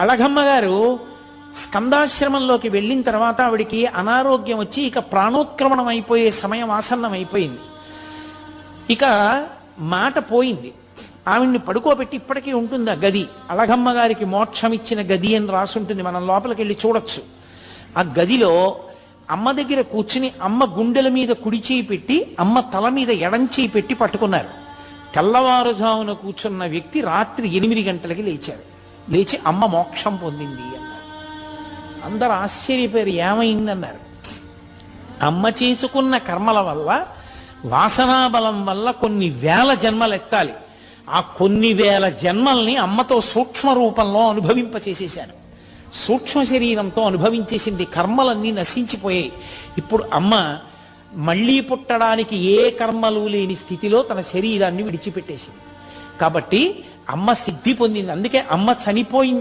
అళగమ్మ గారు స్కందాశ్రమంలోకి వెళ్ళిన తర్వాత ఆవిడికి అనారోగ్యం వచ్చి ఇక ప్రాణోత్క్రమణం అయిపోయే సమయం ఆసన్నం అయిపోయింది. ఇక మాట పోయింది. ఆవిడ్ని పడుకోబెట్టి ఇప్పటికీ ఉంటుంది ఆ గది. అళగమ్మ గారికి మోక్షం ఇచ్చిన గది అని రాసుంటుంది, మనం లోపలికి వెళ్ళి చూడొచ్చు. ఆ గదిలో అమ్మ దగ్గర కూర్చుని అమ్మ గుండెల మీద కుడి చేయి పెట్టి అమ్మ తల మీద ఎడం చేయి పెట్టి పట్టుకున్నారు. తెల్లవారుజామున కూర్చున్న వ్యక్తి రాత్రి 8 గంటలకి లేచారు. లేచి అమ్మ మోక్షం పొందింది అన్నారు. అందరు ఆశ్చర్యపోయారు, ఏమైందన్నారు. అమ్మ చేసుకున్న కర్మల వల్ల, వాసనాబలం వల్ల కొన్ని వేల జన్మలు ఎత్తాలి. ఆ కొన్ని వేల జన్మల్ని అమ్మతో సూక్ష్మ రూపంలో అనుభవింపచేసేశాను. సూక్ష్మ శరీరంతో అనుభవించేసింది. కర్మలన్నీ నశించిపోయాయి. ఇప్పుడు అమ్మ మళ్ళీ పుట్టడానికి ఏ కర్మలు లేని స్థితిలో తన శరీరాన్ని విడిచిపెట్టేసింది. కాబట్టి అమ్మ సిద్ధి పొందింది. అందుకే అమ్మ చనిపోయింది